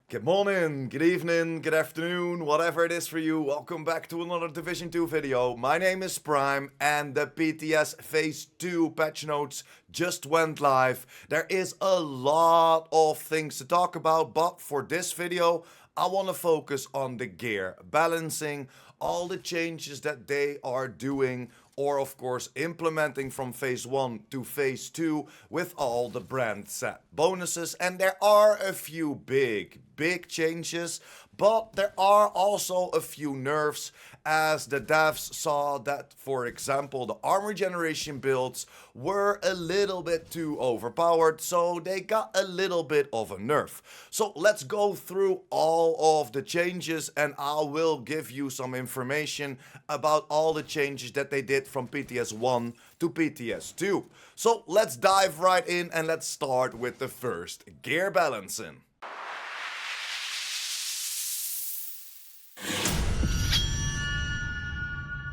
Good morning, good evening, good afternoon, whatever it is for you. Welcome back to another Division 2 video. My name is Prime and the PTS Phase 2 patch notes just went live. There is a lot of things to talk about, but for this video, I want to focus on the gear balancing, all the changes that they are doing or of course implementing from phase 1 to phase 2 with all the BrandSet bonuses. And there are a few big changes, but there are also a few nerfs, as the devs saw that, for example, the armor generation builds were a little bit too overpowered, so they got a little bit of a nerf. So let's go through all of the changes and I will give you some information about all the changes that they did from PTS 1 to PTS 2. So let's dive right in and let's start with the first, gear balancing.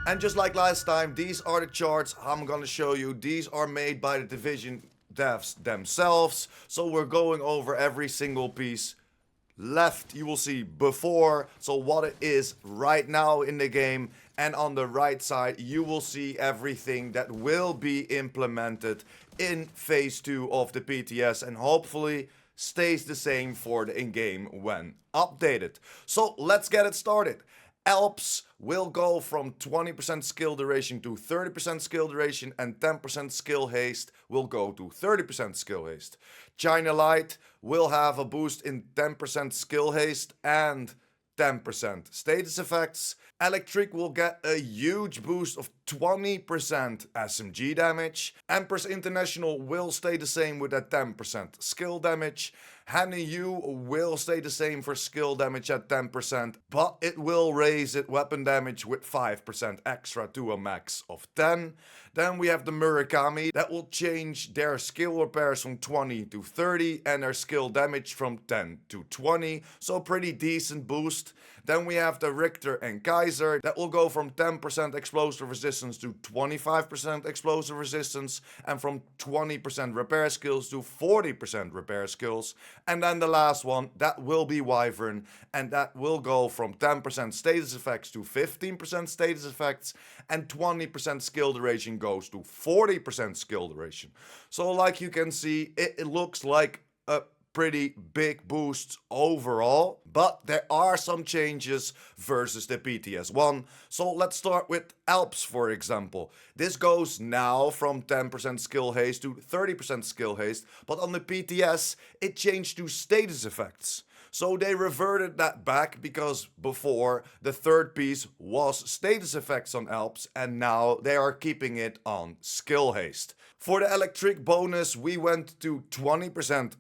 And just like last time, these are the charts I'm gonna show you. These are made by the Division devs themselves. So we're going over every single piece. Left, you will see before, so what it is right now in the game. And on the right side, you will see everything that will be implemented in phase 2 of the PTS. And hopefully stays the same for the in-game when updated. So let's get it started. Alps will go from 20% skill duration to 30% skill duration, and 10% skill haste will go to 30% skill haste. China Light will have a boost in 10% skill haste and 10% status effects. Electric will get a huge boost of 20% SMG damage. Empress International will stay the same with that 10% skill damage. Hanyu will stay the same for skill damage at 10%, but it will raise its weapon damage with 5% extra to a max of 10. Then we have the Murakami that will change their skill repairs from 20 to 30 and their skill damage from 10 to 20, so pretty decent boost. Then we have the Richter and Kaiser that will go from 10% explosive resistance to 25% explosive resistance, and from 20% repair skills to 40% repair skills. And then the last one, that will be Wyvern, and that will go from 10% status effects to 15% status effects, and 20% skill duration goes to 40% skill duration. So like you can see, it looks like a pretty big boosts overall, but there are some changes versus the PTS 1. So let's start with Alps, for example. This goes now from 10% skill haste to 30% skill haste, but on the PTS it changed to status effects. So they reverted that back because before the third piece was status effects on Alps, and now they are keeping it on skill haste. For the electric bonus, we went to 20%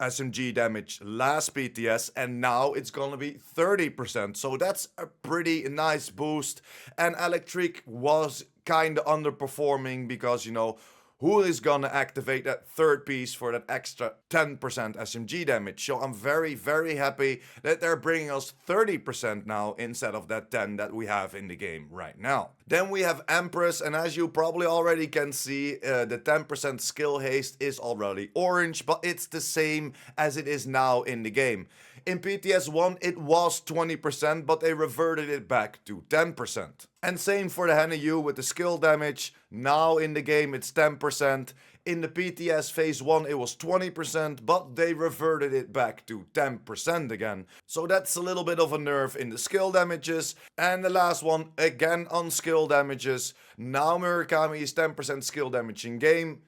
SMG damage last PTS, and now it's gonna be 30%, so that's a pretty nice boost. And electric was kinda underperforming because, you know, who is gonna activate that third piece for that extra 10% SMG damage? So I'm very happy that they're bringing us 30% now instead of that 10 that we have in the game right now. Then we have Empress, and as you probably already can see, the 10% skill haste is already orange, but it's the same as it is now in the game. In PTS 1 it was 20%, but they reverted it back to 10%. And same for the Hanyu with the skill damage. Now in the game it's 10%. In the PTS phase 1 it was 20%, but they reverted it back to 10% again. So that's a little bit of a nerf in the skill damages. And the last one, again on skill damages. Now Murakami is 10% skill damage in game.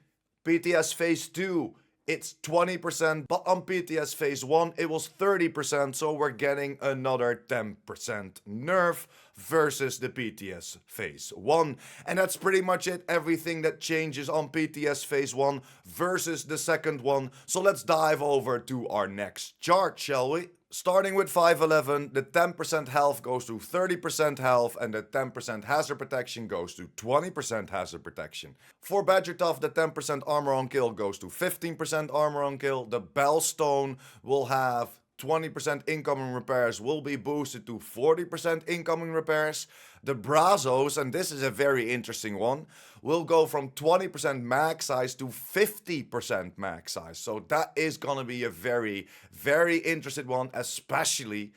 PTS phase 2, it's 20%, but on PTS phase 1 it was 30%, so we're getting another 10% nerf versus the PTS phase 1. And that's pretty much it, everything that changes on PTS phase 1 versus the second one. So let's dive over to our next chart, shall we? Starting with 511, the 10% health goes to 30% health, and the 10% hazard protection goes to 20% hazard protection. For Badger Tough, the 10% armor on kill goes to 15% armor on kill. The Bellstone will have 20% incoming repairs, will be boosted to 40% incoming repairs. The Brazos, and this is a very interesting one, will go from 20% max size to 50% max size. So that is gonna be a very, very interesting one, especially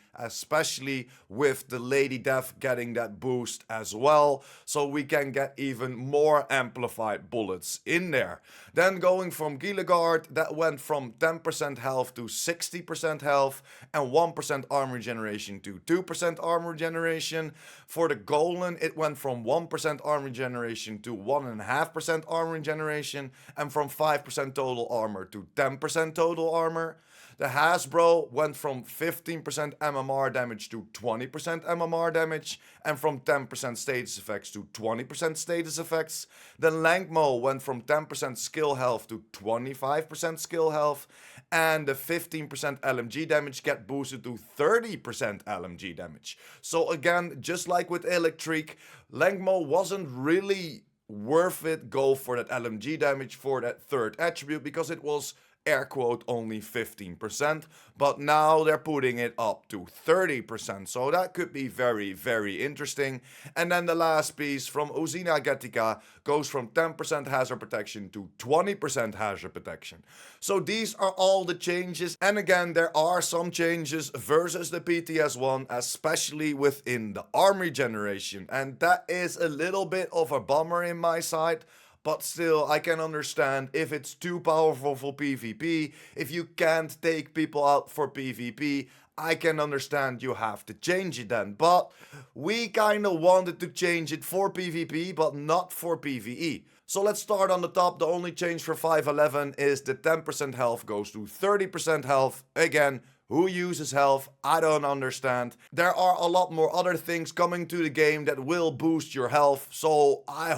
with the Lady Death getting that boost as well. So we can get even more amplified bullets in there. Then going from Gilligard, that went from 10% health to 60% health and 1% armor regeneration to 2% armor regeneration. For the Golem, it went from 1% armor regeneration to 1.5% armor regeneration and from 5% total armor to 10% total armor. The Hasbro went from 15% MMR damage to 20% MMR damage, and from 10% status effects to 20% status effects. The Lengmo went from 10% skill health to 25% skill health, and the 15% LMG damage get boosted to 30% LMG damage. So again, just like with Electric, Lengmo wasn't really worth it go for that LMG damage for that third attribute because it was air quote only 15%, but now they're putting it up to 30%, so that could be very, very interesting. And then the last piece from Uzina Getica goes from 10% hazard protection to 20% hazard protection. So these are all the changes, and again there are some changes versus the PTS one, especially within the arm regeneration, and that is a little bit of a bummer in my side. But still, I can understand if it's too powerful for PvP, if you can't take people out for PvP, I can understand you have to change it then. But we kinda wanted to change it for PvP, but not for PvE. So let's start on the top. The only change for 5.11 is the 10% health goes to 30% health. Again, who uses health? I don't understand. There are a lot more other things coming to the game that will boost your health. So I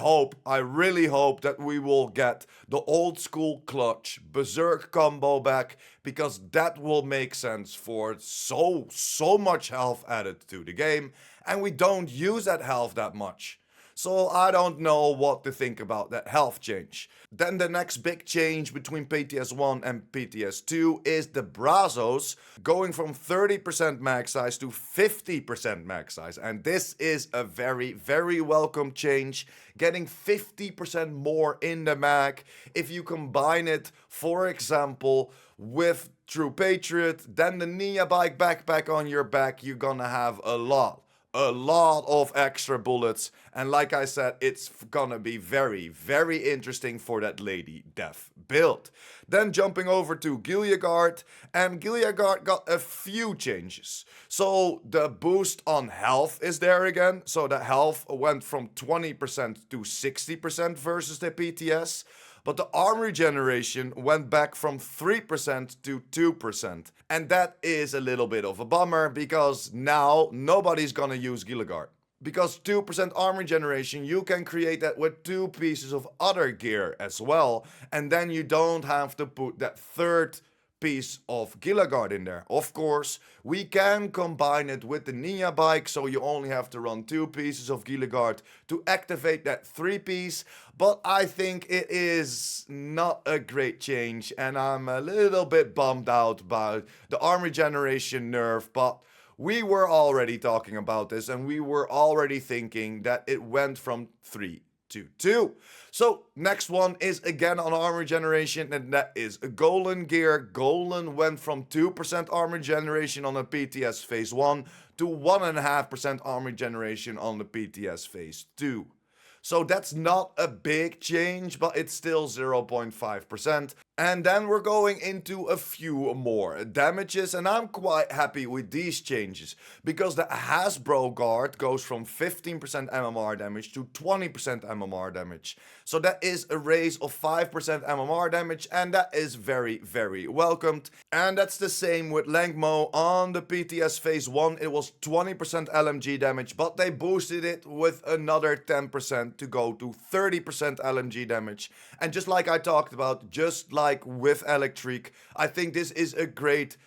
really hope that we will get the old school clutch berserk combo back, because that will make sense for so much health added to the game. And we don't use that health that much. So I don't know what to think about that health change. Then the next big change between PTS 1 and PTS 2 is the Brazos going from 30% max size to 50% max size. And this is a very, very welcome change. Getting 50% more in the mag. If you combine it, for example, with True Patriot, then the Nia Bike backpack on your back, you're gonna have a lot of extra bullets, and like I said, it's gonna be very, very interesting for that Lady Death build. Then jumping over to Gilligard, and Gilligard got a few changes. So the boost on health is there again, so the health went from 20% to 60% versus the PTS. But the arm regeneration went back from 3% to 2%. And that is a little bit of a bummer, because now nobody's gonna use Gilligard. Because 2% arm regeneration, you can create that with 2 pieces of other gear as well. And then you don't have to put that third piece of Gilligard in there. Of course, we can combine it with the Nia bike, so you only have to run 2 pieces of Gilligard to activate that 3 piece, but I think it is not a great change, and I'm a little bit bummed out about the arm regeneration nerf, but we were already talking about this, and we were already thinking that it went from 3 to 2. So next one is again on armor regeneration, and that is Golem gear. Golem went from 2% armor regeneration on the PTS phase 1 to 1.5% armor regeneration on the PTS phase 2. So that's not a big change, but it's still 0.5%. And then we're going into a few more damages, and I'm quite happy with these changes, because the Hasbro guard goes from 15% MMR damage to 20% MMR damage. So that is a raise of 5% MMR damage, and that is very, very welcomed. And that's the same with Lengmo. On the PTS phase 1 it was 20% LMG damage, but they boosted it with another 10% to go to 30% LMG damage. And just like I talked about, just like with Electric, I think this is a great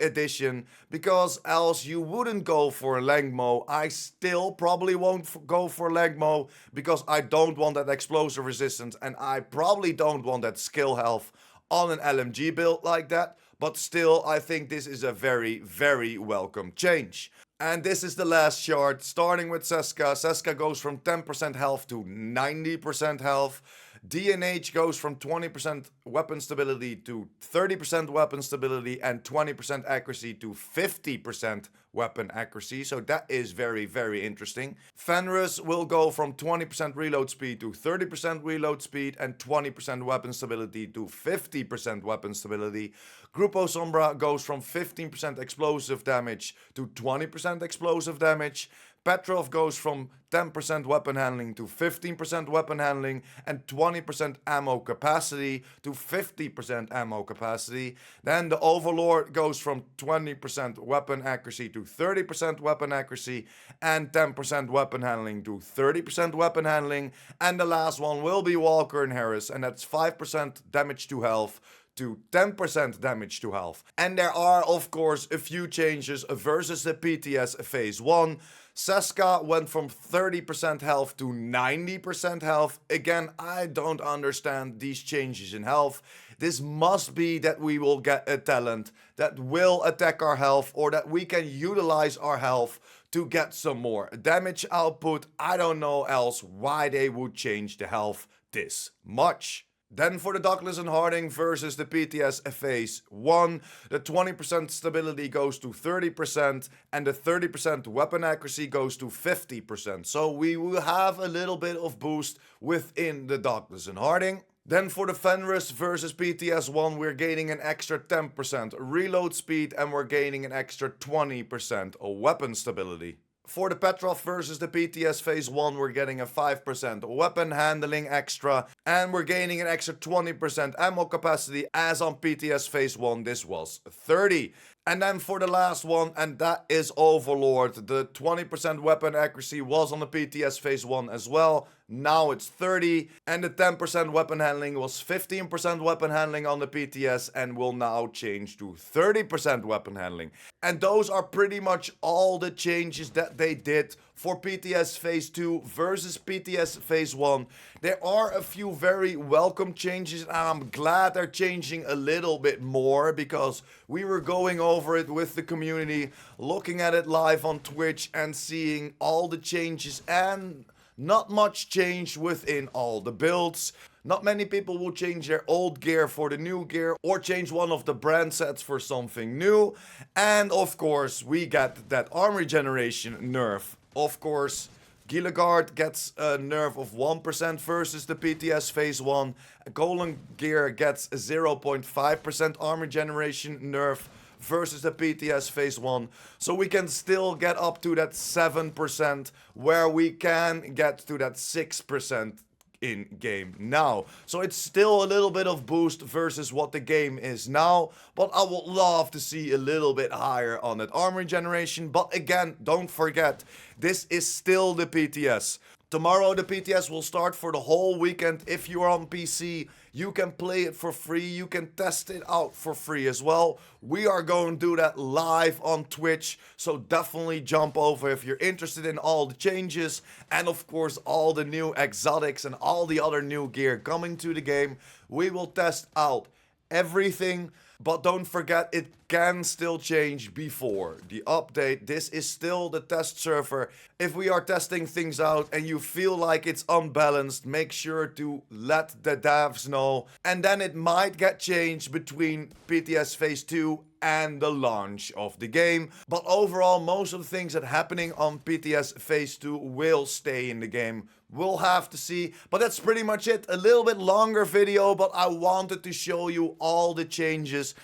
addition, because else you wouldn't go for Lengmo. I still probably won't go for Lengmo, because I don't want that explosive resistance, and I probably don't want that skill health on an LMG build like that. But still, I think this is a very, very welcome change. And this is the last chart, starting with Ceska. Ceska goes from 10% health to 90% health. DNH goes from 20% weapon stability to 30% weapon stability and 20% accuracy to 50% weapon accuracy. So that is very, very interesting. Fenris will go from 20% reload speed to 30% reload speed and 20% weapon stability to 50% weapon stability. Grupo Sombra goes from 15% explosive damage to 20% explosive damage. Petrov goes from 10% weapon handling to 15% weapon handling and 20% ammo capacity to 50% ammo capacity. Then the Overlord goes from 20% weapon accuracy to 30% weapon accuracy and 10% weapon handling to 30% weapon handling. And the last one will be Walker and Harris, and that's 5% damage to health to 10% damage to health. And there are, of course, a few changes versus the PTS Phase 1. Ceska went from 30% health to 90% health. Again, I don't understand these changes in health. This must be that we will get a talent that will attack our health or that we can utilize our health to get some more damage output. I don't know else why they would change the health this much. Then for the Douglas and Harding versus the PTS Phase 1, the 20% stability goes to 30% and the 30% weapon accuracy goes to 50%. So we will have a little bit of boost within the Douglas and Harding. Then for the Fenris versus PTS 1, we're gaining an extra 10% reload speed and we're gaining an extra 20% weapon stability. For the Petrov versus the PTS Phase 1, we're getting a 5% weapon handling extra and we're gaining an extra 20% ammo capacity, as on PTS Phase 1 this was 30. And then for the last one, and that is Overlord, the 20% weapon accuracy was on the PTS Phase 1 as well. Now it's 30, and the 10% weapon handling was 15% weapon handling on the PTS and will now change to 30% weapon handling. And those are pretty much all the changes that they did for PTS Phase 2 versus PTS Phase 1. There are a few very welcome changes, and I'm glad they're changing a little bit more because we were going over it with the community, looking at it live on Twitch and seeing all the changes, and not much change within all the builds. Not many people will change their old gear for the new gear or change one of the brand sets for something new. And of course, we get that arm regeneration nerf. Of course, Gilligard gets a nerf of 1% versus the PTS Phase 1. Golem gear gets a 0.5% arm regeneration nerf versus the PTS Phase 1. So we can still get up to that 7% where we can get to that 6% in game now. So it's still a little bit of boost versus what the game is now, but I would love to see a little bit higher on that armor regeneration. But again, don't forget, this is still the PTS. Tomorrow the PTS will start for the whole weekend. If you are on PC, you can play it for free. You can test it out for free as well. We are going to do that live on Twitch. So definitely jump over if you're interested in all the changes. And of course, all the new exotics and all the other new gear coming to the game. We will test out everything. But don't forget, it can still change before the update. This is still the test server. If we are testing things out and you feel like it's unbalanced, make sure to let the devs know. And then it might get changed between PTS Phase 2 and the launch of the game. But overall, most of the things that are happening on PTS Phase 2 will stay in the game. We'll have to see, but that's pretty much it. A little bit longer video, but I wanted to show you all the changes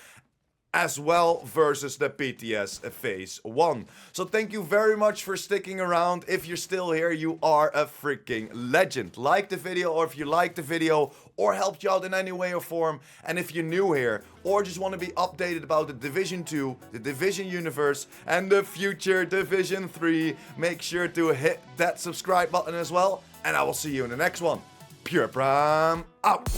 as well versus the PTS Phase 1. So thank you very much for sticking around. If you're still here, you are a freaking legend. Like the video, or if you liked the video or helped you out in any way or form. And if you're new here or just want to be updated about the Division 2, the Division universe, and the future Division 3, make sure to hit that subscribe button as well. And I will see you in the next one. PurePrime out.